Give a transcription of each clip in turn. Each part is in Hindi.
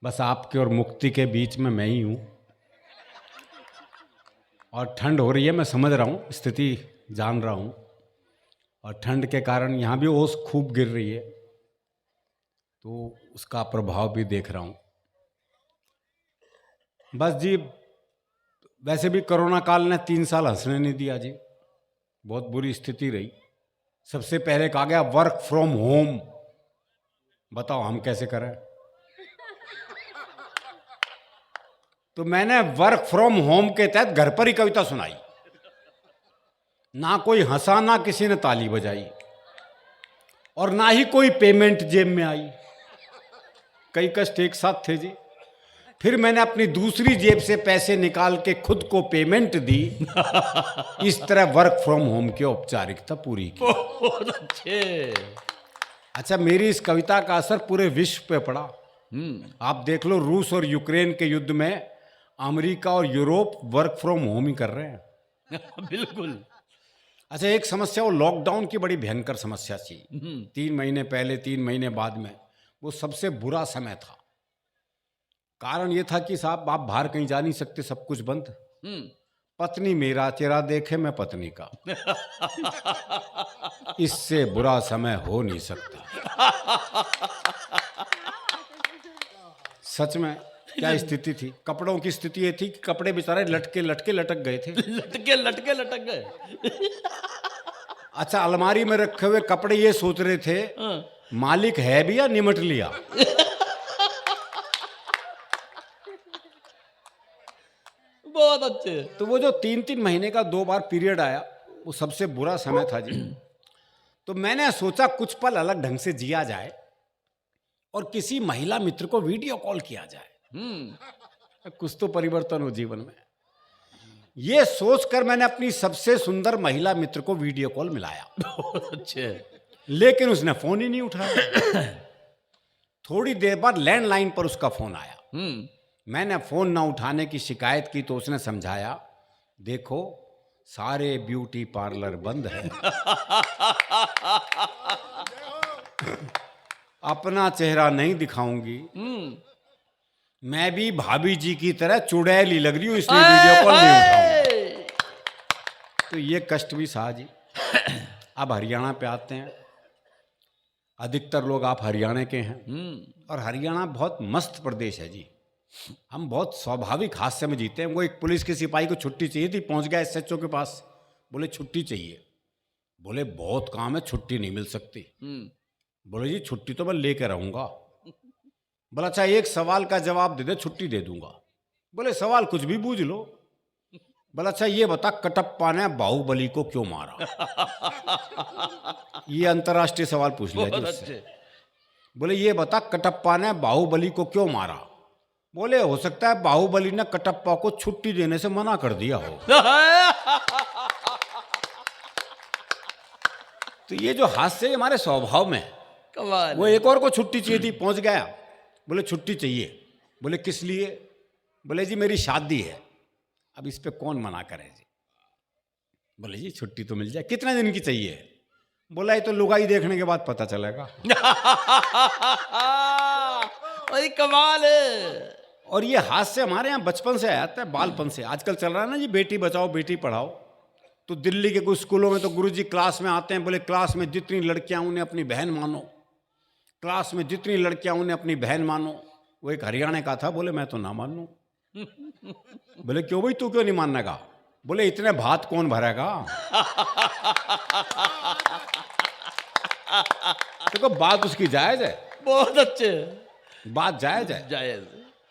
बस आपके और मुक्ति के बीच में मैं ही हूँ। और ठंड हो रही है, मैं समझ रहा हूँ, स्थिति जान रहा हूँ, और ठंड के कारण यहाँ भी ओस खूब गिर रही है, तो उसका प्रभाव भी देख रहा हूँ। बस जी, वैसे भी कोरोना काल ने 3 साल हंसने नहीं दिया जी, बहुत बुरी स्थिति रही। सबसे पहले कहा गया वर्क फ्रॉम होम, बताओ हम कैसे करें। तो मैंने वर्क फ्रॉम होम के तहत घर पर ही कविता सुनाई, ना कोई हंसा, ना किसी ने ताली बजाई, और ना ही कोई पेमेंट जेब में आई। कई कष्ट एक साथ थे जी। फिर मैंने अपनी दूसरी जेब से पैसे निकाल के खुद को पेमेंट दी। इस तरह वर्क फ्रॉम होम की औपचारिकता पूरी की। बहुत अच्छे। अच्छा, मेरी इस कविता का असर पूरे विश्व पे पड़ा। आप देख लो, रूस और यूक्रेन के युद्ध में अमेरिका और यूरोप वर्क फ्रॉम होम ही कर रहे हैं। बिल्कुल। अच्छा, एक समस्या वो लॉकडाउन की बड़ी भयंकर समस्या थी। 3 महीने पहले, 3 महीने बाद में, वो सबसे बुरा समय था। कारण ये था कि साहब आप बाहर कहीं जा नहीं सकते, सब कुछ बंद। पत्नी मेरा चेहरा देखे, मैं पत्नी का। इससे बुरा समय हो नहीं सकता। सच में क्या स्थिति थी? कपड़ों की स्थिति ये थी कि कपड़े बेचारे लटके लटके लटक गए थे। लटके लटके लटक गए। अच्छा, अलमारी में रखे हुए कपड़े ये सोच रहे थे मालिक है भी या निमट लिया। बहुत अच्छे। तो वो जो 3-3 महीने का 2 बार पीरियड आया, वो सबसे बुरा समय था जी। तो मैंने सोचा कुछ पल अलग ढंग से जिया जाए और किसी महिला मित्र को वीडियो कॉल किया जाए, कुछ तो परिवर्तन हो जीवन में। ये सोचकर मैंने अपनी सबसे सुंदर महिला मित्र को वीडियो कॉल मिलाया। बहुत अच्छे। लेकिन उसने फोन ही नहीं उठाया। थोड़ी देर बाद लैंडलाइन पर उसका फोन आया। मैंने फोन ना उठाने की शिकायत की तो उसने समझाया, देखो सारे ब्यूटी पार्लर बंद है। अपना चेहरा नहीं दिखाऊंगी, मैं भी भाभी जी की तरह चुड़ैली लग रही हूं, इसलिए वीडियो कॉल नहीं उठाऊंगा। तो ये कष्ट भी सहा जी। अब हरियाणा पे आते हैं। अधिकतर लोग आप हरियाणा के हैं, और हरियाणा बहुत मस्त प्रदेश है जी। हम बहुत स्वाभाविक हास्य में जीते हैं। वो एक पुलिस के सिपाही को छुट्टी चाहिए थी, पहुंच गया एसएचओ के पास, बोले छुट्टी चाहिए। बोले बहुत काम है, छुट्टी नहीं मिल सकती। बोले जी छुट्टी तो मैं लेकर रहूंगा। बोला अच्छा एक सवाल का जवाब दे दे, छुट्टी दे दूंगा। बोले सवाल कुछ भी बूझ लो। बोला अच्छा ये बता, कटप्पा ने बाहुबली को क्यों मारा? ये अंतर्राष्ट्रीय सवाल पूछ लिया जी उससे। बोले ये बता, कटप्पा ने बाहुबली को क्यों मारा? बोले हो सकता है बाहुबली ने कटप्पा को छुट्टी देने से मना कर दिया हो। तो ये जो हास्य है हमारे स्वभाव में। वो एक और को छुट्टी चाहिए थी, पहुंच गया, बोले छुट्टी चाहिए। बोले किस लिए? बोले जी मेरी शादी है। अब इस पे कौन मना करे जी। बोले जी छुट्टी तो मिल जाए, कितने दिन की चाहिए? बोला ये तो लुगाई देखने के बाद पता चलेगा। वही कमाल है। और ये हास्य हमारे यहाँ बचपन से आता है, बालपन से। आजकल चल रहा है ना जी, बेटी बचाओ बेटी पढ़ाओ। तो दिल्ली के कुछ स्कूलों में तो गुरुजी क्लास में आते हैं, बोले क्लास में जितनी लड़कियां उन्हें अपनी बहन मानो, क्लास में जितनी लड़कियां उन्हें अपनी बहन मानो। वो एक हरियाणा का था, बोले मैं तो ना मानूं। बोले क्यों भाई, तू क्यों नहीं मानने का? बोले इतने भात कौन भरेगा। देखो बात उसकी जायज है। बहुत अच्छे। बात जायज है, जायज।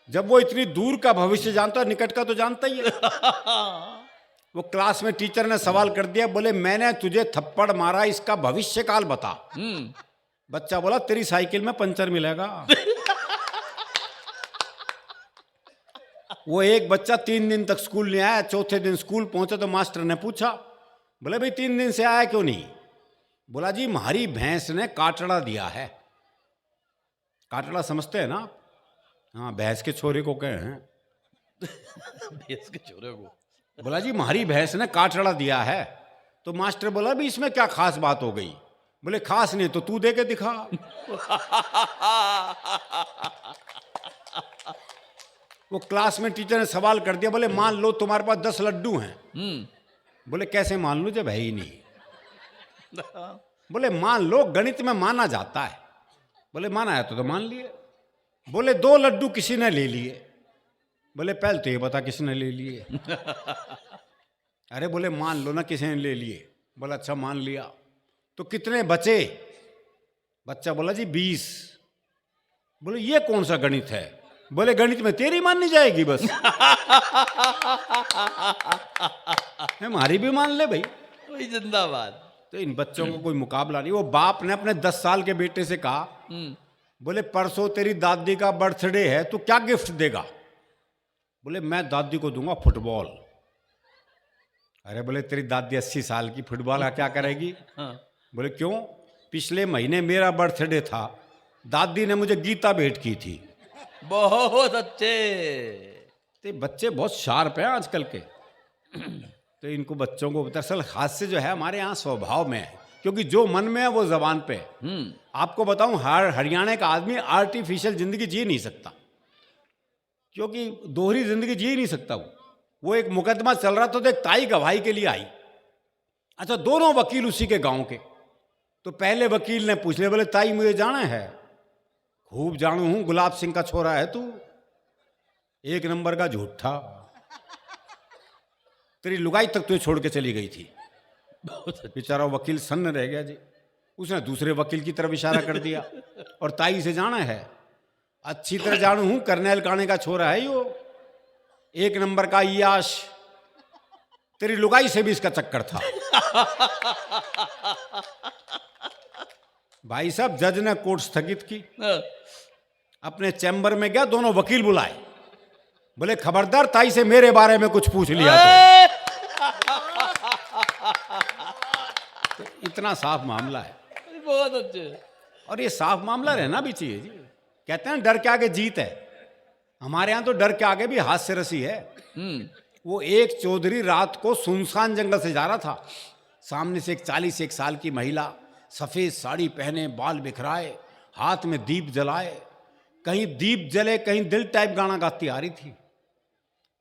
जब वो इतनी दूर का भविष्य जानता है, निकट का तो जानता ही है। वो क्लास में टीचर ने सवाल कर दिया, बोले मैंने तुझे थप्पड़ मारा, इसका भविष्य काल बता। बच्चा बोला तेरी साइकिल में पंचर मिलेगा। वो एक बच्चा 3 दिन तक स्कूल नहीं आया। चौथे दिन स्कूल पहुंचा तो मास्टर ने पूछा, बोले भाई 3 दिन से आया क्यों नहीं? बोला जी हमारी भैंस ने काटड़ा दिया है। काटड़ा समझते हैं ना? हाँ, भैंस के छोरे को कहे हैं। भैंस के छोरे को। बोला जी हमारी भैंस ने काटड़ा दिया है। तो मास्टर बोला भी इसमें क्या खास बात हो गई? बोले खास नहीं तो तू दे के दिखा। वो क्लास में टीचर ने सवाल कर दिया, बोले मान लो तुम्हारे पास 10 लड्डू हैं। बोले कैसे मान लो जब है ही नहीं। बोले मान लो, गणित में माना जाता है। बोले माना है तो मान लिए। बोले 2 लड्डू किसी ने ले लिए। बोले पहले तो ये बता किसने ले लिए। अरे बोले मान लो ना किसी ने ले लिए। बोला अच्छा मान लिया, तो कितने बचे? बच्चा बोला जी 20। बोले ये कौन सा गणित है? बोले गणित में तेरी माननी जाएगी बस। हमारी भी मान ले भाई। वही जिंदाबाद। तो इन बच्चों को कोई मुकाबला नहीं। वो बाप ने अपने 10 साल के बेटे से कहा, बोले परसों तेरी दादी का बर्थडे है, तू क्या गिफ्ट देगा? बोले मैं दादी को दूंगा फुटबॉल। अरे बोले तेरी दादी 80 साल की, फुटबॉल का क्या करेगी? बोले क्यों? पिछले महीने मेरा बर्थडे था, दादी ने मुझे गीता भेंट की थी। बहुत अच्छे। तो बच्चे बहुत शार्प हैं आजकल के। तो इनको बच्चों को दरअसल हास्य जो है हमारे यहाँ स्वभाव में है, क्योंकि जो मन में है वो जबान पे है। आपको बताऊं, हरियाणा का आदमी आर्टिफिशियल जिंदगी जी नहीं सकता, क्योंकि दोहरी जिंदगी जी नहीं सकता। वो एक मुकदमा चल रहा था तो एक ताई गवाही के लिए आई। अच्छा, दोनों वकील उसी के गांव के। तो पहले वकील ने पूछ लिया, बोले ताई मुझे जाना है। खूब जानू हूं, गुलाब सिंह का छोरा है तू। 1 नंबर का झूठा, तेरी लुगाई तक तुझे छोड़ के चली गई थी। बेचारा वकील सन्न रह गया जी। उसने दूसरे वकील की तरफ इशारा कर दिया, और ताई से जाना है। अच्छी तरह जानू हूं, करनैल काने का छोरा है यो, 1 नंबर का याश। तेरी लुगाई से भी इसका चक्कर था। भाई साहब, जज ने कोर्ट स्थगित की, अपने चैम्बर में गया, दोनों वकील बुलाए। बोले खबरदार ताई से मेरे बारे में कुछ पूछ लिया तो इतना साफ मामला है। बहुत अच्छे। और ये साफ मामला रहना भी चाहिए जी। कहते हैं डर के आगे जीत है। हमारे यहां तो डर के आगे भी हास्य रसी है। वो एक चौधरी रात को सुनसान जंगल से जा रहा था। सामने से एक 41 साल की महिला, सफेद साड़ी पहने, बाल बिखराए, हाथ में दीप जलाए, कहीं दीप जले कहीं दिल टाइप गाना गाती आ रही थी।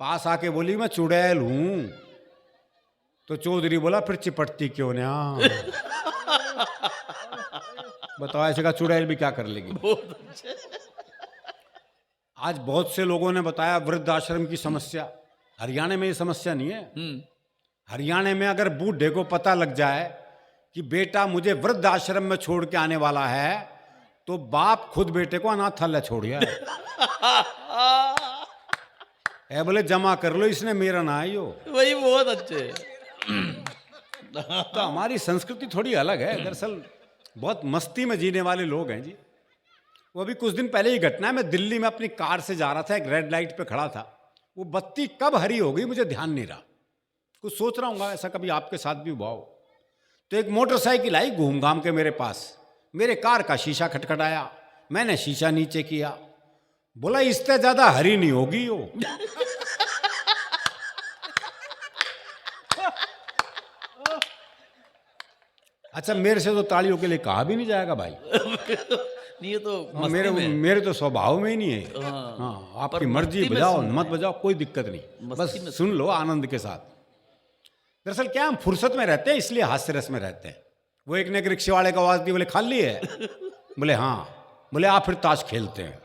पास आके बोली मैं चुड़ैल हूं। तो चौधरी बोला फिर चिपटती क्यों ना? बताओ, ऐसे का चुड़ैल भी क्या कर लेगी? बहुत अच्छे। आज बहुत से लोगों ने बताया वृद्धाश्रम की समस्या। हरियाणा में ये समस्या नहीं है। हरियाणा में अगर बूढ़े को पता लग जाए कि बेटा मुझे वृद्धाश्रम में छोड़ के आने वाला है, तो बाप खुद बेटे को अनाथालय छोड़ गया है। बोले जमा कर लो, इसने मेरा ना आयो। वही बहुत अच्छे। तो हमारी संस्कृति थोड़ी अलग है। दरअसल बहुत मस्ती में जीने वाले लोग हैं जी। वो अभी कुछ दिन पहले ही घटना है। मैं दिल्ली में अपनी कार से जा रहा था, एक रेड लाइट पे खड़ा था। वो बत्ती कब हरी हो गई मुझे ध्यान नहीं रहा। कुछ सोच रहा हूँ ऐसा कभी आपके साथ भी हुआ हो। तो एक मोटरसाइकिल आई घूम घाम के मेरे पास। मेरे कार का शीशा खटखटाया, मैंने शीशा नीचे किया। बोला इससे ज्यादा हरी नहीं होगी वो। अच्छा, मेरे से तो तालियों के लिए कहा भी नहीं जाएगा भाई। ये तो मेरे तो स्वभाव में ही नहीं है। हाँ, आपकी मर्जी, बजाओ मत बजाओ, कोई दिक्कत नहीं, बस सुन लो आनंद के साथ। दरअसल क्या हम फुर्सत में रहते हैं, इसलिए हास्य रस में रहते हैं। वो एक ने एक रिक्शे वाले को आवाज दी, बोले खाली है? बोले हाँ। बोले आप फिर ताश खेलते हैं।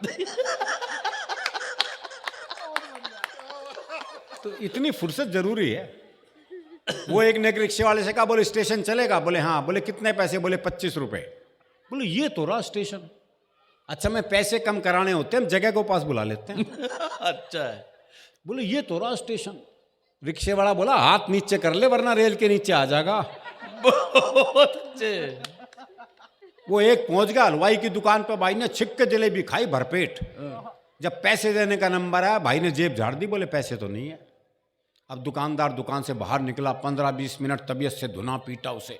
तो इतनी फुर्सत जरूरी है। वो एक ने एक रिक्शे वाले से कहा, बोले स्टेशन चलेगा? बोले हाँ। बोले कितने पैसे? बोले 25 रुपए। बोले ये तो रहा स्टेशन। अच्छा, मैं पैसे कम कराने होते हैं, हम जगह को पास बुला लेते हैं। अच्छा है। बोले ये तो रहा स्टेशन। रिक्शे वाला बोला हाथ नीचे कर ले वरना रेल के नीचे आ जाएगा। बहुत अच्छे। वो एक पहुंच गया हलवाई की दुकान पर। भाई ने छिक के जलेबी खाई भरपेट। जब पैसे देने का नंबर आया, भाई ने जेब झाड़ दी, बोले पैसे तो नहीं है। अब दुकानदार दुकान से बाहर निकला, 15-20 मिनट तबीयत से धुना पीटा उसे।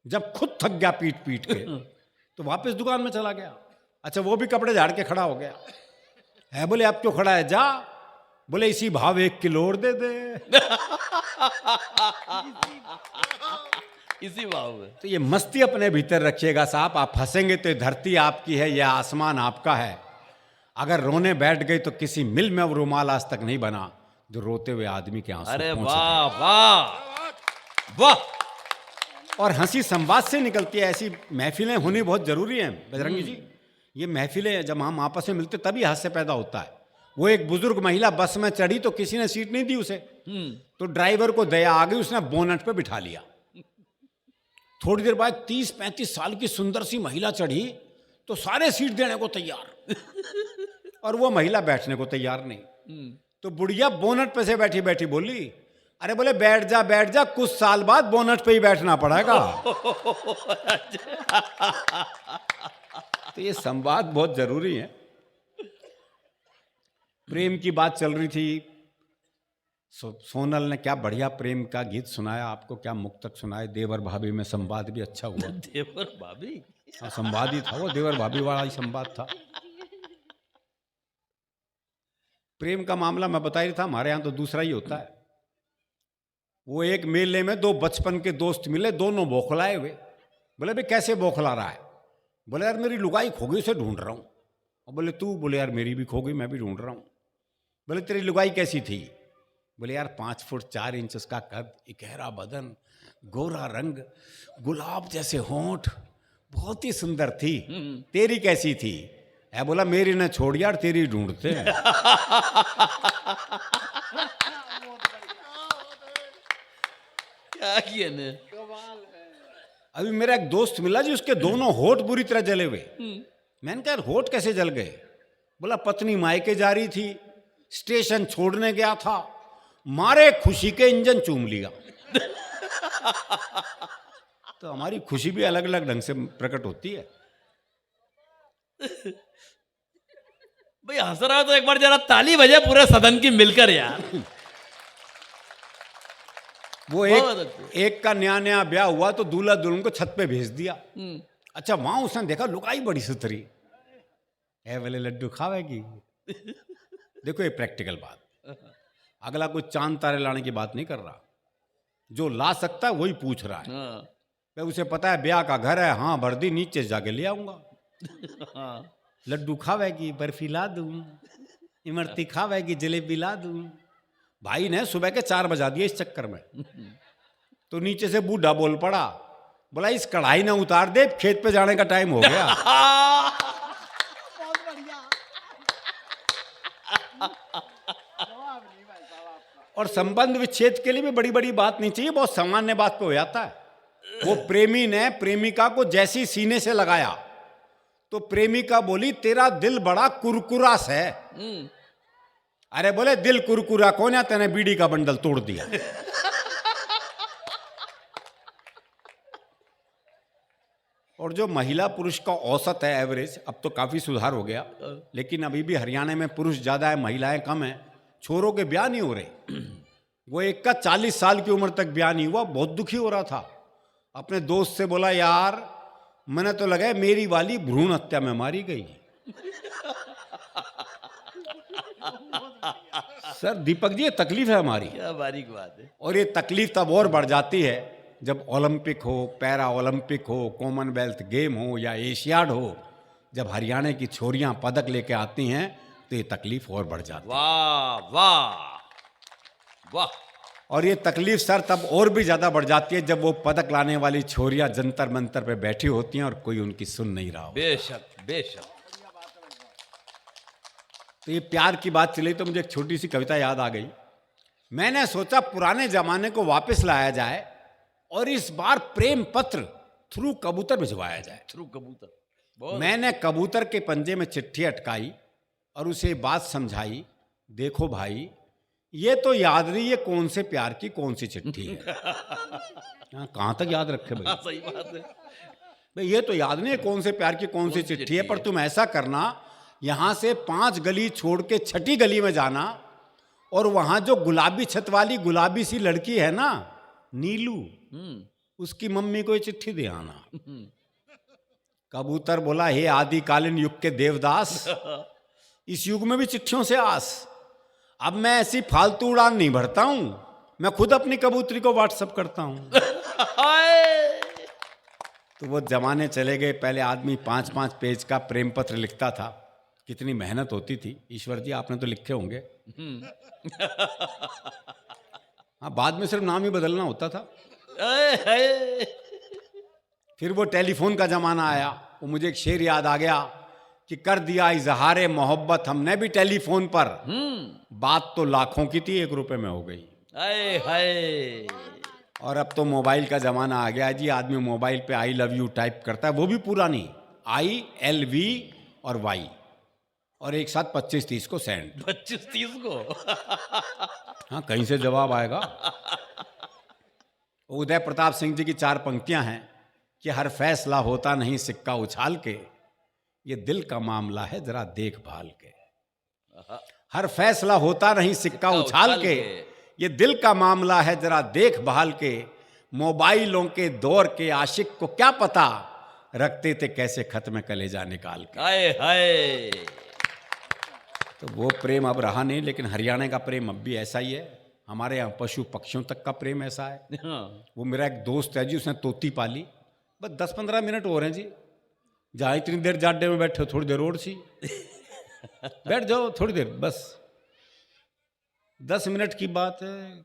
जब खुद थक गया पीट पीट के, तो वापस दुकान में चला गया। अच्छा, वो भी कपड़े झाड़ के खड़ा हो गया है। बोले अब क्यों खड़ा है? जा। बोले इसी भाव 1 किलो और दे दे। इसी भाव में। तो ये मस्ती अपने भीतर रखिएगा साहब। आप हंसेंगे तो धरती आपकी है, यह आसमान आपका है। अगर रोने बैठ गई तो किसी मिल में वो रुमाल आज तक नहीं बना जो रोते हुए आदमी के आंसू अरे पहुंच वाह वाह वाह। गए। और हंसी संवाद से निकलती है। ऐसी महफिलें होनी बहुत जरूरी हैं बजरंगी जी। ये महफिलें जब हम आपस में मिलते तभी हास्य पैदा होता है। वो एक बुजुर्ग महिला बस में चढ़ी तो किसी ने सीट नहीं दी उसे, तो ड्राइवर को दया आ गई, उसने बोनट पे बिठा लिया। थोड़ी देर बाद 30-35 साल की सुंदर सी महिला चढ़ी तो सारे सीट देने को तैयार और वो महिला बैठने को तैयार नहीं। तो बुढ़िया बोनट पे से बैठी बैठी बोली, अरे बोले बैठ जा, कुछ साल बाद बोनट पे ही बैठना पड़ेगा। तो ये संवाद बहुत जरूरी है। प्रेम की बात चल रही थी। सोनल ने क्या बढ़िया प्रेम का गीत सुनाया आपको, क्या मुक्तक सुनाए। देवर भाभी में संवाद भी अच्छा हुआ। देवर भाभी, हाँ, संवाद ही था वो, देवर भाभी वाला ही संवाद था। प्रेम का मामला मैं बता ही था, हमारे यहाँ तो दूसरा ही होता है। वो एक मेले में दो बचपन के दोस्त मिले, दोनों बौखलाए हुए। बोले भाई कैसे बौखला रहा है? बोले यार मेरी लुगाई खो गई, उसे ढूंढ रहा हूँ। और बोले तू? बोले यार मेरी भी खो गई, मैं भी ढूंढ रहा हूँ। बोले तेरी लुगाई कैसी थी? बोले यार 5 फुट 4 इंच उसका कद, इकहरा बदन, गोरा रंग, गुलाब जैसे होंठ, बहुत ही सुंदर थी। तेरी कैसी थी? है बोला मेरी न छोड़ यार, तेरी ढूंढते हैं। क्या किया ने? अभी मेरा एक दोस्त मिला जी, उसके दोनों होठ बुरी तरह जले हुए। मैंने कहा होठ कैसे जल गए? बोला पत्नी मायके जा रही थी, स्टेशन छोड़ने गया था, मारे खुशी के इंजन चूम लिया। तो हमारी खुशी भी अलग अलग ढंग से प्रकट होती है। भाई हंस रहा हो तो एक बार जरा ताली बजे पूरे सदन की मिलकर यार। वो एक का नया नया ब्याह हुआ तो दूल्हा दुल्हन को छत पे भेज दिया। अच्छा वहां उसने देखा लुगाई बड़ी सुथरी है, बोले लड्डू खावेगी। देखो ये प्रैक्टिकल बात। अगला कोई चांद तारे लाने की बात नहीं कर रहा, जो ला सकता है वही पूछ रहा है। भाई उसे पता है ब्याह का घर है, हाँ भर दी, नीचे जाके ले आऊंगा। लड्डू खावेगी, बर्फी ला दूं, इमरती खावेगी, जलेबी ला दूं। भाई ने सुबह के 4 बजा दिए इस चक्कर में। तो नीचे से बूढ़ा बोल पड़ा, बोला इस कढ़ाई ने उतार दे, खेत पे जाने का टाइम हो गया। और संबंध विच्छेद के लिए भी बड़ी बड़ी बात नहीं चाहिए, बहुत सामान्य बात पे हो जाता है। वो प्रेमी ने प्रेमिका को जैसी सीने से लगाया तो प्रेमिका बोली तेरा दिल बड़ा कुरकुरा है। अरे बोले दिल कुरकुरा कौन है, तेने बीड़ी का बंडल तोड़ दिया। और जो महिला पुरुष का औसत है एवरेज, अब तो काफी सुधार हो गया, लेकिन अभी भी हरियाणा में पुरुष ज्यादा है मैहिलाएं कम है। छोरों के ब्याह नहीं हो रहे। वो एक का 40 साल की उम्र तक ब्याह नहीं हुआ, बहुत दुखी हो रहा था। अपने दोस्त से बोला यार मैंने तो लगा मेरी वाली भ्रूण हत्या में मारी गई। सर दीपक जी ये तकलीफ है हमारी। क्या बारीक बात है। और ये तकलीफ तब और बढ़ जाती है जब ओलंपिक हो, पैरा ओलंपिक हो, कॉमनवेल्थ गेम हो या एशियाड हो, जब हरियाणा की छोरियां पदक लेके आती हैं तो ये तकलीफ और बढ़ जाती है। वाह वाह वाह। और ये तकलीफ सर तब और भी ज्यादा बढ़ जाती है जब वो पदक लाने वाली छोरियां जंतर मंतर पे बैठी होती हैं और कोई उनकी सुन नहीं रहा हो। बेशक बेशक। तो ये प्यार की बात चली तो मुझे एक छोटी सी कविता याद आ गई। मैंने सोचा पुराने जमाने को वापस लाया जाए और इस बार प्रेम पत्र थ्रू कबूतर भिजवाया जाए। थ्रू कबूतर। मैंने कबूतर के पंजे में चिट्ठी अटकाई और उसे बात समझाई, देखो भाई ये तो याद नहीं ये कौन से प्यार की कौन सी चिट्ठी है। कहां तक याद रखे भाई? सही बात है भाई, ये तो याद नहीं है कौन से प्यार की कौन सी चिट्ठी है, पर तुम ऐसा करना यहां से 5 गली छोड़ के 6ठी गली में जाना और वहां जो गुलाबी छत वाली गुलाबी सी लड़की है ना नीलू, उसकी मम्मी को ये चिट्ठी दे आना। कबूतर बोला हे आदिकालीन युग के देवदास, इस युग में भी चिट्ठियों से आस। अब मैं ऐसी फालतू उड़ान नहीं भरता हूं, मैं खुद अपनी कबूतरी को व्हाट्सएप करता हूं। तो वो जमाने चले गए, पहले आदमी 5-5 पेज का प्रेम पत्र लिखता था, कितनी मेहनत होती थी। ईश्वर जी आपने तो लिखे होंगे। हाँ, बाद में सिर्फ नाम ही बदलना होता था। आए, हाय। फिर वो टेलीफोन का जमाना आया। वो मुझे एक शेर याद आ गया कि कर दिया इजहारे मोहब्बत हमने भी टेलीफोन पर, बात तो लाखों की थी 1 रुपए में हो गई। आए हाय। और अब तो मोबाइल का जमाना आ गया है जी। आदमी मोबाइल पे आई लव यू टाइप करता है, वो भी पूरा नहीं, ILV और वाई, और एक साथ 25-30 को सेंड। 25-30 को। हाँ, कहीं से जवाब आएगा। उदय प्रताप सिंह जी की 4 पंक्तियां हैं कि हर फैसला होता नहीं सिक्का उछाल के, ये दिल का मामला है जरा देखभाल के। हर फैसला होता नहीं सिक्का उछाल के, ये दिल का मामला है जरा देखभाल के। मोबाइलों के दौर के आशिक को क्या पता, रखते थे कैसे खत में कलेजा निकाल के। हाय हाय। तो वो प्रेम अब रहा नहीं, लेकिन हरियाणा का प्रेम अब भी ऐसा ही है। हमारे यहाँ पशु पक्षियों तक का प्रेम ऐसा है। हाँ। वो मेरा एक दोस्त है जी, उसने तोती पाली। बस 10-15 मिनट हो रहे हैं जी, जहाँ इतनी देर जाडे में बैठे हो, थोड़ी देर और सी बैठ जाओ, थोड़ी देर बस 10 मिनट की बात है।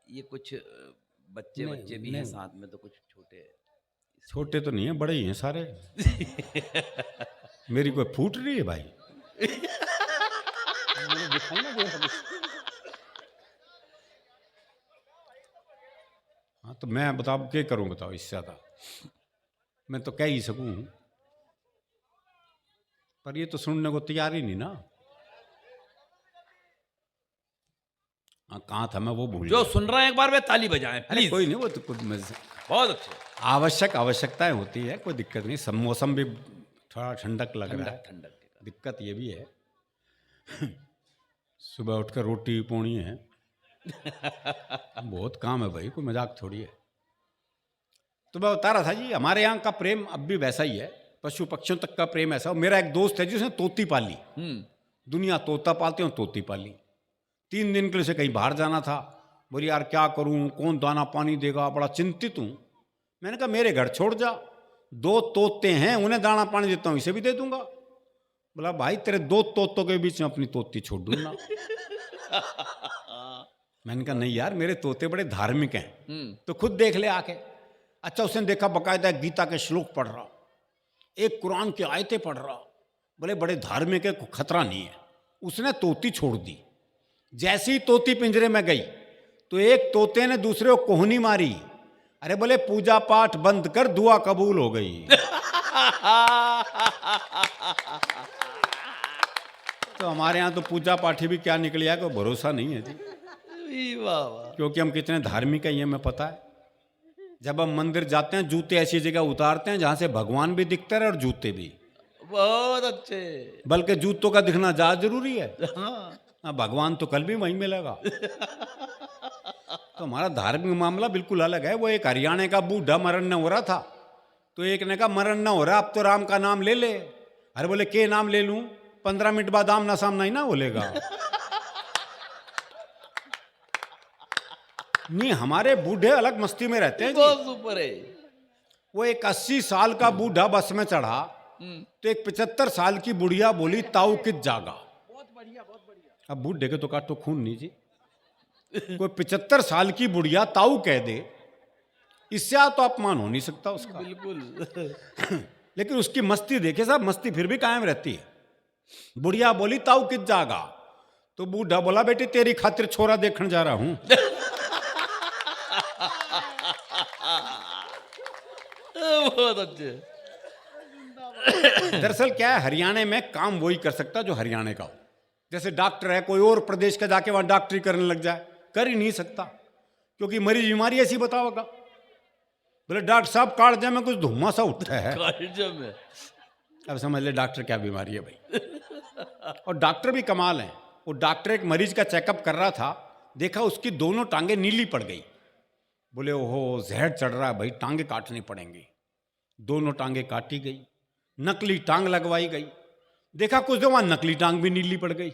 ये कुछ बच्चे बच्चे भी हैं साथ में, तो कुछ छोटे छोटे तो नहीं है, बड़े ही हैं सारे। मेरी कोई फूट रही है भाई। हाँ, तो मैं बताओ क्या करूं, बताओ इससे ज्यादा मैं तो कह ही सकूं, पर ये तो सुनने को तैयार ही नहीं ना। हाँ, कहाँ था मैं, वो भूल जो गया। सुन रहे हैं एक बार वे ताली बजाएं अरे प्लीज। कोई नहीं, वो तो खुद में से बहुत अच्छे। आवश्यकताएं होती है, कोई दिक्कत नहीं। सब मौसम भी थोड़ा ठंडक लग रहा है। ठंडक के दिक्कत ये भी है सुबह उठकर रोटी पोनी है। बहुत काम है भाई, कोई मजाक थोड़ी है। तो मैं बता रहा था जी, हमारे यहाँ का प्रेम अब भी वैसा ही है, पशु पक्षियों तक का प्रेम ऐसा। मेरा एक दोस्त है जिसने तोती पाली। दुनिया तोता पालते हो, तोती पाली। 3 दिन के लिए उसे कहीं बाहर जाना था। बोली यार क्या करूं, कौन दाना पानी देगा, बड़ा चिंतित हूं। मैंने कहा मेरे घर छोड़ जा, 2 तोते हैं, उन्हें दाना पानी देता हूं, इसे भी दे दूंगा। बोला भाई तेरे 2 तोतों के बीच में अपनी तोती छोड़ दूंगा। मैंने कहा नहीं यार, मेरे तोते बड़े धार्मिक हैं, तो खुद देख ले आके। अच्छा, उसने देखा बकायदा गीता के श्लोक पढ़ रहा, एक कुरान की आयतें पढ़ रहा। बोले बड़े धार्मिक है, खतरा नहीं है। उसने तोती छोड़ दी। जैसी तोती पिंजरे में गई तो एक तोते ने दूसरे को कोहनी मारी। अरे बोले पूजा पाठ बंद कर, दुआ कबूल हो गई। तो हमारे यहाँ तो पूजा पाठी भी क्या निकल आया, कोई भरोसा नहीं है जी। वाह वाह। क्योंकि हम कितने धार्मिक हैं ये हमें पता है। जब हम मंदिर जाते हैं, जूते ऐसी जगह उतारते हैं जहां से भगवान भी दिखते रहे और जूते भी। बहुत अच्छे। बल्कि जूतों का दिखना ज्यादा जरूरी है। हाँ। भगवान तो कल भी वहीं मिलेगा। तो हमारा धार्मिक मामला बिल्कुल अलग है। वो एक हरियाणा का बूढ़ा मरण न हो रहा था, तो एक ने कहा मरण न हो रहा, अब तो राम का नाम ले ले। अरे बोले के नाम ले लूं, 15 मिनट बाद आमना सामना ही ना बोलेगा। नहीं, हमारे बूढ़े अलग मस्ती में रहते हैं बहुत सुपर है। वो एक 80 साल का बूढ़ा बस में चढ़ा, तो एक 75 साल की बुढ़िया बोली ताऊ कित जागा। बहुत बढ़िया बहुत बढ़िया। अब बूढ़े के तो काटो खून नहीं जी। कोई 75 साल की बुढ़िया ताऊ कह दे, इससे तो अपमान हो नहीं सकता उसका। बिल्कुल। लेकिन उसकी मस्ती देखे साहब, मस्ती फिर भी कायम रहती है। बुढ़िया बोली ताऊ कित जागा, तो बूढ़ा बोला बेटी तेरी खातिर छोरा देखने जा रहा हूं। बहुत अच्छे। दरअसल क्या है, हरियाणा में काम वही कर सकता जो हरियाणा का हो। जैसे डॉक्टर है, कोई और प्रदेश का जाके वहां डॉक्टरी करने लग जाए, कर ही नहीं सकता, क्योंकि मरीज बीमारी ऐसी बताओगा। बोले डॉक्टर साहब काट में कुछ धुआं सा उठता है। में अब समझ ले डॉक्टर क्या बीमारी है भाई। और डॉक्टर भी कमाल है। वो डॉक्टर एक मरीज का चेकअप कर रहा था, देखा उसकी दोनों टांगे नीली पड़ गई। बोले ओहो जहर चढ़ रहा है भाई, टांगे काटनी पड़ेंगी। दोनों टांगे काटी गई, नकली टांग लगवाई गई। देखा कुछ देर वहां नकली टांग भी नीली पड़ गई।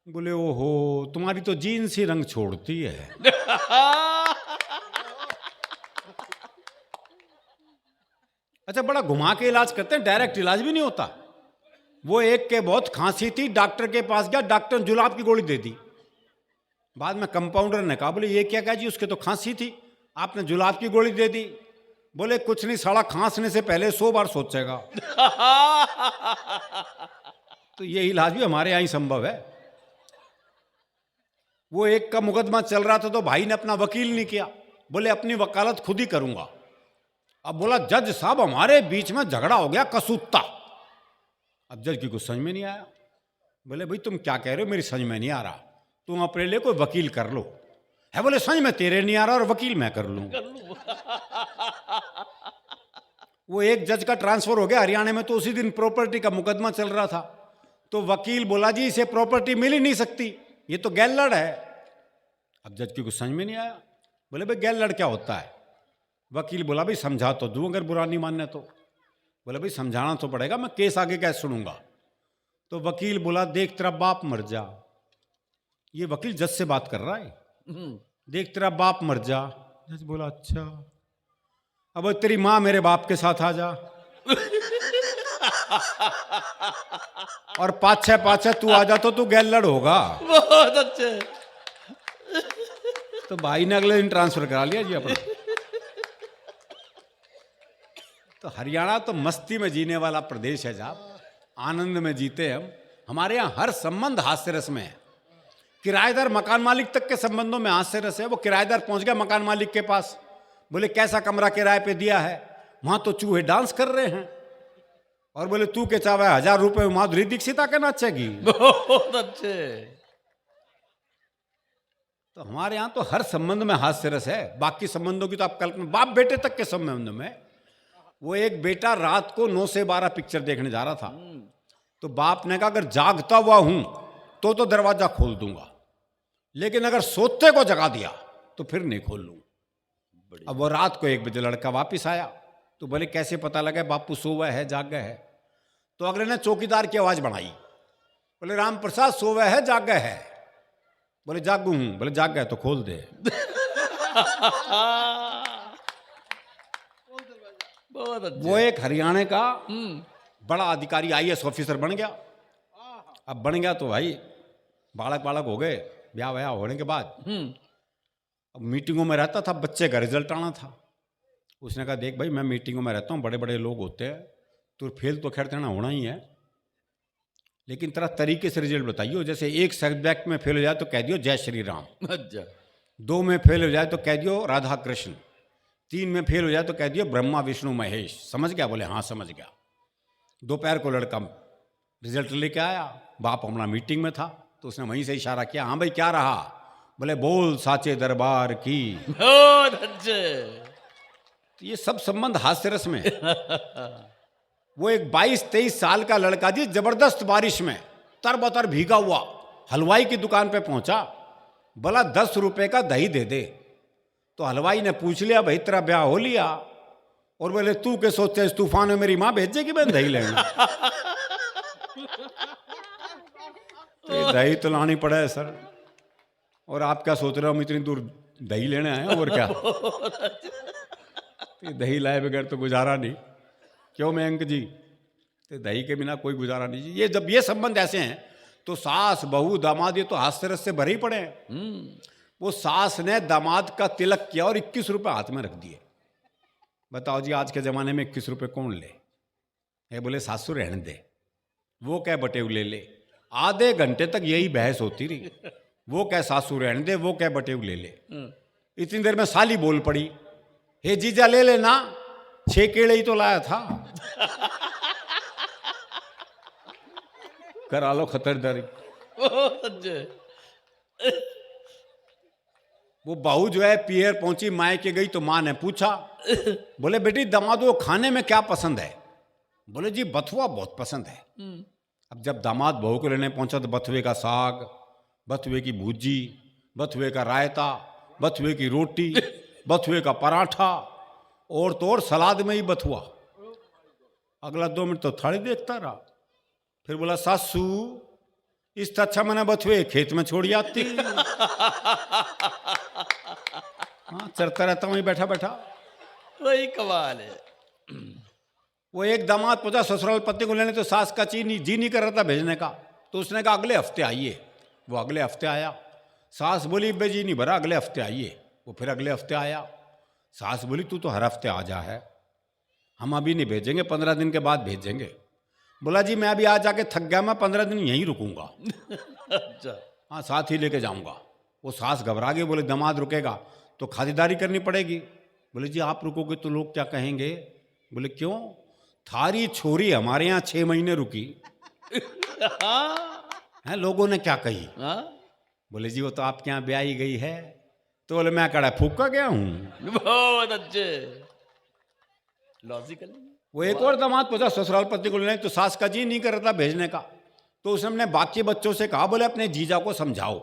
बोले ओहो तुम्हारी तो जीन्स ही रंग छोड़ती है। अच्छा, बड़ा घुमा के इलाज करते हैं, डायरेक्ट इलाज भी नहीं होता। वो एक के बहुत खांसी थी, डॉक्टर के पास गया, डॉक्टर ने जुलाब की गोली दे दी। बाद में कंपाउंडर ने कहा, बोले ये क्या कहा जी, उसके तो खांसी थी, आपने जुलाब की गोली दे दी। बोले कुछ नहीं, साला खांसने से पहले 100 बार सोचेगा। तो ये इलाज भी हमारे यहाँ ही संभव है। वो एक का मुकदमा चल रहा था तो भाई ने अपना वकील नहीं किया, बोले अपनी वकालत खुद ही करूंगा। अब बोला जज साहब हमारे बीच में झगड़ा हो गया कसूत्ता। अब जज की कुछ समझ में नहीं आया। बोले भाई तुम क्या कह रहे हो, मेरी समझ में नहीं आ रहा, तुम अपने लिए कोई वकील कर लो। है बोले समझ में तेरे नहीं आ रहा और वकील मैं कर लूं। वो एक जज का ट्रांसफर हो गया हरियाणा में, तो उसी दिन प्रॉपर्टी का मुकदमा चल रहा था। तो वकील बोला जी इसे प्रॉपर्टी मिल ही नहीं सकती, ये तो गैलड़ है। अब जज की कुछ समझ में नहीं आया। बोले भाई गैलड़ क्या होता है। वकील बोला भाई समझा तो दूं अगर बुरा नहीं मानने तो। बोले भाई समझाना तो पड़ेगा, मैं केस आगे कैसे सुनूंगा। तो वकील बोला देख तेरा बाप मर जा। ये वकील जज से बात कर रहा है, देख तेरा बाप मर जा। जज बोला अच्छा, अब तेरी माँ मेरे बाप के साथ आ जा और पाछे तू आ जा तो तू गैलड़ होगा। बहुत अच्छे। तो भाई ने अगले दिन ट्रांसफर करा लिया जी अपना। तो हरियाणा तो मस्ती में जीने वाला प्रदेश है साहब, आनंद में जीते हम। हमारे यहाँ हर संबंध हास्य रस में है। किराएदार मकान मालिक तक के संबंधों में हास्य रस है। वो किराएदार पहुंच गया मकान मालिक के पास, बोले कैसा कमरा किराए पे दिया है। वहां तो चूहे डांस कर रहे हैं और बोले तू के चावे 1000 रुपए माधुरी दीक्षित आके नाचेगी। बहुत अच्छे। तो हमारे यहाँ तो हर संबंध में हास्य रस है। बाकी संबंधों की तो आप कल्पना, बाप बेटे तक के संबंध में। वो एक बेटा रात को 9 से 12 पिक्चर देखने जा रहा था, तो बाप ने कहा अगर जागता हुआ हूं तो दरवाजा खोल दूंगा, लेकिन अगर सोते को जगा दिया तो फिर नहीं खोल लूंगा। अब वो रात को 1 बजे लड़का वापिस आया, तो बोले कैसे पता लगा बापू सो हुआ है जाग गए है। तो अगले ने चौकीदार की आवाज बढ़ाई, बोले राम प्रसाद सो हुआ है जाग गए है। बोले जागू हूं। बोले जाग गए तो खोल दे। बहुत अच्छे। वो एक हरियाणा का बड़ा अधिकारी IAS ऑफिसर बन गया। अब बन गया तो भाई बालक हो गए, ब्याह होने के बाद। अब मीटिंगों में रहता था, बच्चे का रिजल्ट आना था। उसने कहा देख भाई मैं मीटिंगों में रहता हूँ, बड़े बड़े लोग होते हैं, तो फेल तो खैर तेना होना ही है, लेकिन तेरा तरीके से रिजल्ट बताइयो। जैसे 1 सब्जेक्ट में फेल हो जाए तो कह दियो जय श्री राम, अच्छा। 2 में फेल हो जाए तो कह दियो राधा कृष्ण, 3 में फेल हो जाए तो कह दियो ब्रह्मा विष्णु महेश। समझ गया? बोले हाँ समझ गया। दोपहर को लड़का रिजल्ट लेके आया, बाप हमारा मीटिंग में था, तो उसने वहीं से इशारा किया, हाँ भाई क्या रहा। बोले बोल साचे दरबार की। बहुत अच्छे। तो ये सब संबंध हास्य रस में। वो एक 22-23 साल का लड़का जी जबरदस्त बारिश में तरबतर भीगा हुआ हलवाई की दुकान पे पहुंचा। बोला 10 रुपए का दही दे दे। तो हलवाई ने पूछ लिया भाई तेरा ब्याह हो लिया? और बोले तू के सोचते इस तूफान में मेरी माँ भेजेगी मैं दही लेना। तो दही तो लानी पड़ा है सर, और आप क्या सोच रहे हो हम इतनी दूर दही लेने आए हैं और क्या। तो दही लाए बगैर तो गुजारा नहीं, क्यों मयंक जी? तो दही के बिना कोई गुजारा नहीं जी। ये जब ये संबंध ऐसे हैं तो सास बहू दामाद ये तो हास्य रस से भरे ही पड़े हैं। वो सास ने दामाद का तिलक किया और 21 रुपए हाथ में रख दिए। बताओ जी आज के जमाने में 21 रुपए कौन ले? ये बोले सासू रहने दे, वो क्या बटेव ले ले। आधे घंटे तक यही बहस होती रही, वो क्या सासू रहने दे, वो क्या बटेव ले ले। इतनी देर में साली बोल पड़ी, हे जीजा ले लेना, 6 केले ही तो लाया था। करा लो खतरदारी। वो बहू जो है पियर पहुंची, मायके गई तो माँ ने पूछा, बोले बेटी दामादो खाने में क्या पसंद है? बोले जी बथुआ बहुत पसंद है। अब जब दामाद बहू को लेने पहुंचा तो बथुए का साग, बथुए की भुजी, बथुए का रायता, बथुए की रोटी, बथुए का पराठा, और तो और सलाद में ही बथुआ। अगला 2 मिनट तो थाली देखता रहा, फिर बोला सासू इस अच्छा मैंने बथुए खेत में छोड़ आती। हाँ चरता रहता वहीं बैठा बैठा। वही कमाल है। वो एक दामाद पहुंचा ससुराल पति को लेने, तो सास का जी नहीं कर रहा था भेजने का। तो उसने कहा अगले हफ्ते आइए। वो अगले हफ्ते आया। सास बोली बे जी नहीं भरा, अगले हफ्ते आइए। वो फिर अगले हफ्ते आया। सास बोली तू तो हर हफ्ते आ जा है, हम अभी नहीं भेजेंगे, 15 दिन के बाद भेजेंगे। बोला जी मैं अभी आ जाके थक गया, मैं 15 दिन यहीं रुकूंगा। अच्छा। हाँ साथ ही लेके जाऊंगा। वो सास घबरा गई, बोले दामाद रुकेगा तो खातिरदारी करनी पड़ेगी। बोले जी आप रुकोगे तो लोग क्या कहेंगे? बोले क्यों? थारी छोरी हमारे यहाँ 6 महीने रुकी है, लोगों ने क्या कही? हाँ? बोले जी वो तो आपके यहाँ ब्याही गई है। तो बोले मैं कड़ा फूका गया हूँ। बहुत अच्छे, लॉजिकल। वो एक और दामाद पूछा ससुराल पति को लेने, तो सास का जी नहीं कर रहा था भेजने का। तो उसने अपने बाकी बच्चों से कहा बोले अपने जीजा को समझाओ,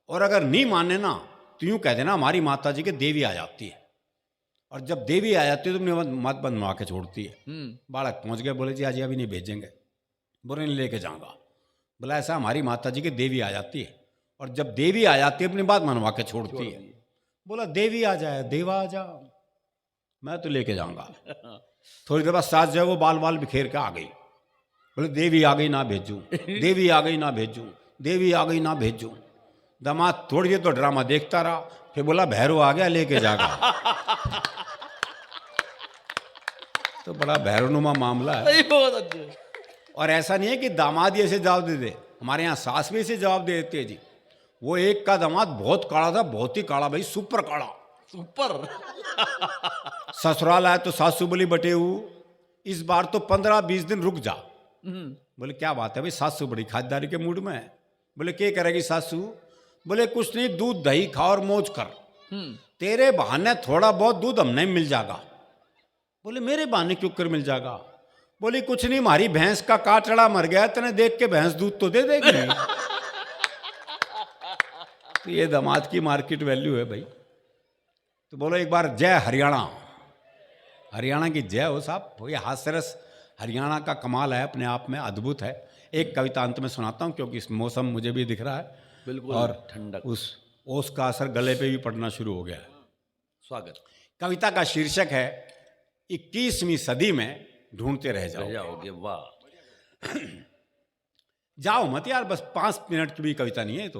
और अगर नहीं माने ना तो यूं कह देना हमारी माता जी के देवी आ जाती है, और जब देवी आ जाती है तो अपने मत बनवा के छोड़ती है। बालक पहुंच गए, बोले जी आज अभी नहीं भेजेंगे। बोले नहीं लेके जाऊंगा। बोला ऐसा हमारी माता जी की देवी आ जाती है, और जब देवी आ जाती है अपनी बात मनवा के छोड़ती है। बोला देवी आ जाए देवा आ जा, मैं तो लेके जाऊंगा। थोड़ी देर बाद सास जो है वो बाल बिखेर के आ गई। बोले देवी आ गई ना भेजूं, देवी आ गई ना भेजूं, देवी आ गई ना भेजूं। दामाद थोड़ी देर तो ड्रामा देखता रहा, फिर बोला भैरव आ गया लेके जागा। तो बड़ा भैरवनुमा मामला है। बहुत अच्छे। और ऐसा नहीं है कि दामाद ही ऐसे जवाब दे दे, हमारे यहाँ सास भी ऐसे जवाब दे देती है जी। वो एक का दामाद बहुत काला था, बहुत ही काला भाई, सुपर काला। सुपर। ससुराल आया तो सासू बोली बटेऊ इस बार तो 15-20 दिन रुक जा। बोले क्या बात है भाई? सासू बड़ी खातिरदारी के मूड में है। बोले क्या करेगी सासू? बोले कुछ नहीं, दूध दही खा और मौज कर, तेरे बहाने थोड़ा बहुत दूध हमने मिल जाएगा। बोले मेरे बहाने क्यों कर मिल जाएगा? बोली कुछ नहीं, हमारी भैंस का काटड़ा मर गया, तेने देख के भैंस दूध तो दे देगी। तो ये दामाद की मार्केट वैल्यू है भाई। तो बोलो एक बार जय हरियाणा, हरियाणा की जय हो साहब। ये हास्यरस हरियाणा का कमाल है, अपने आप में अद्भुत है। एक कविता अंत में सुनाता हूँ क्योंकि इस मौसम मुझे भी दिख रहा है बिल्कुल, और ठंडक, उस ओस का असर गले पे भी पड़ना शुरू हो गया है। स्वागत। कविता का शीर्षक है 21वीं सदी में ढूंढते रह जाओगे। वाह। जाओ मत यार, बस 5 मिनट की भी कविता नहीं है तो।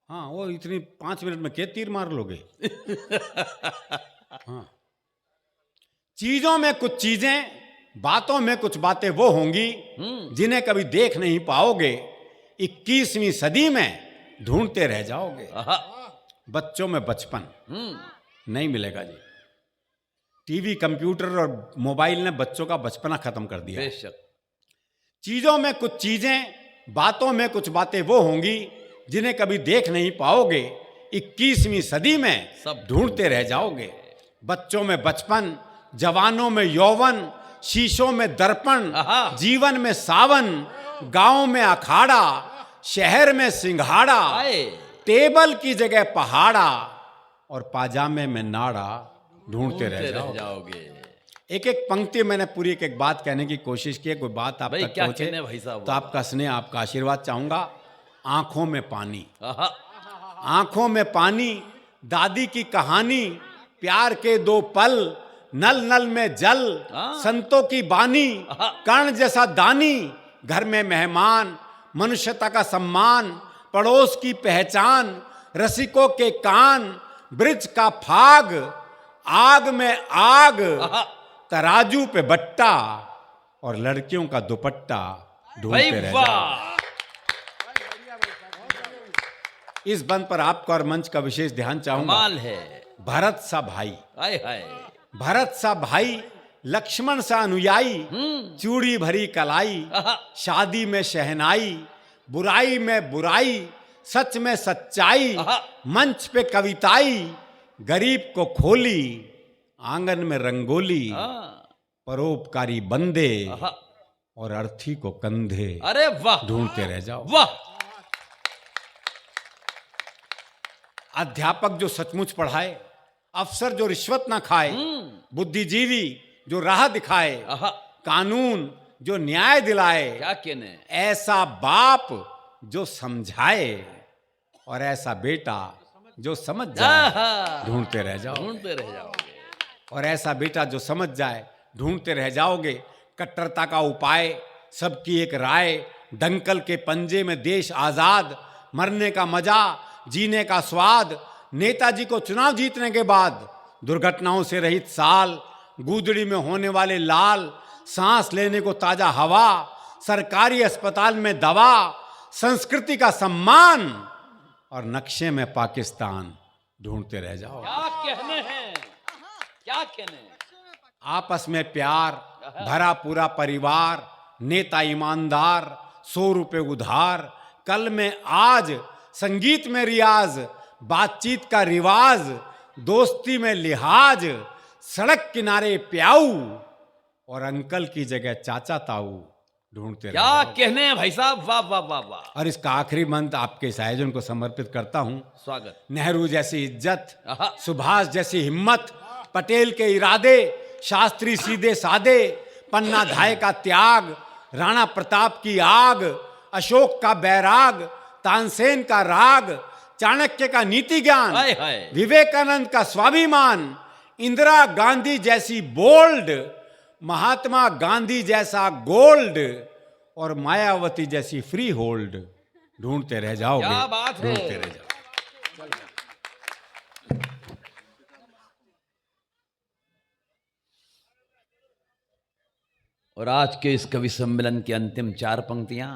हाँ वो इतनी 5 मिनट में के तीर मार लोगे। हाँ, चीजों में कुछ चीजें, बातों में कुछ बातें वो होंगी जिन्हें कभी देख नहीं पाओगे, 21वीं सदी में ढूंढते रह जाओगे। बच्चों में बचपन नहीं मिलेगा जी। टीवी, कंप्यूटर और मोबाइल ने बच्चों का बचपना खत्म कर दिया। बेशक। चीजों में कुछ चीजें, बातों में कुछ बातें वो होंगी जिन्हें कभी देख नहीं पाओगे, 21वीं सदी में सब ढूंढते रह जाओगे। बच्चों में बचपन, जवानों में यौवन, शीशों में दर्पण, जीवन में सावन, गांव में अखाड़ा, शहर में सिंघाड़ा, टेबल की जगह पहाड़ा और पाजामे में नाड़ा, ढूंढते रह जाओगे। एक एक पंक्ति मैंने पूरी एक बात कहने की कोशिश की है, कोई बात आप तक पहुंचे भाई साहब, तो आपका स्नेह, आपका आशीर्वाद चाहूंगा। आंखों में पानी, आंखों में पानी, दादी की कहानी, प्यार के 2 पल, नल नल में जल, संतों की बानी, कर्ण जैसा दानी, घर में मेहमान, मनुष्यता का सम्मान, पड़ोस की पहचान, रसिकों के कान, ब्रिज का फाग, आग में आग, तराजू पे बट्टा और लड़कियों का दुपट्टा, ढूंढते रह जाओ। इस बंद पर आपका और मंच का विशेष ध्यान चाहूंगा। कमाल है। भरत सा भाई, हाय हाय, भरत सा भाई, लक्ष्मण सा अनुयायी, चूड़ी भरी कलाई, शादी में शहनाई, बुराई में बुराई, सच में सच्चाई, मंच पे कविताई, गरीब को खोली, आंगन में रंगोली, परोपकारी बंदे और अर्थी को कंधे, अरे वाह, ढूंढते रह जाओ। वाह। अध्यापक जो सचमुच पढ़ाए, अफसर जो रिश्वत ना खाए, बुद्धिजीवी जो राह दिखाए, कानून जो न्याय दिलाए, क्या कहने, ऐसा बाप जो समझाए और ऐसा बेटा जो समझ जाए, ढूंढते रह जाओ। ढूंढते रह जाओगे। और ऐसा बेटा जो समझ जाए, ढूंढते रह जाओगे कट्टरता का उपाय, सबकी एक राय, दंकल के पंजे में देश आजाद, मरने का मजा, जीने का स्वाद, नेताजी को चुनाव जीतने के बाद, दुर्घटनाओं से रहित साल, गूदड़ी में होने वाले लाल, सांस लेने को ताजा हवा, सरकारी अस्पताल में दवा, संस्कृति का सम्मान और नक्शे में पाकिस्तान। ढूंढते रह जाओ। क्या कहने हैं, क्या कहने हैं। आपस में प्यार भरा पूरा परिवार, नेता ईमानदार, 100 रुपए उधार, कल में आज, संगीत में रियाज, बातचीत का रिवाज, दोस्ती में लिहाज, सड़क किनारे प्याऊ और अंकल की जगह चाचा ताऊ। ढूंढते रह क्या जाओ। कहने हैं भाई साहब, वाह वाह वाह वाह। और इसका आखिरी मंत्र आपके इस आयोजन को समर्पित करता हूं। स्वागत। नेहरू जैसी इज्जत, आहा। सुभाष जैसी हिम्मत, पटेल के इरादे, शास्त्री सीधे सादे, पन्ना धाय का त्याग, राणा प्रताप की आग, अशोक का बैराग, तानसेन का राग, चाणक्य का नीति ज्ञान, हाय हाय। विवेकानंद का स्वाभिमान, इंदिरा गांधी जैसी बोल्ड, महात्मा गांधी जैसा गोल्ड और मायावती जैसी फ्री होल्ड। ढूंढते रह जाओगे। क्या बात है। ढूंढते रह जाओ। और आज के इस कवि सम्मेलन की अंतिम 4 पंक्तियां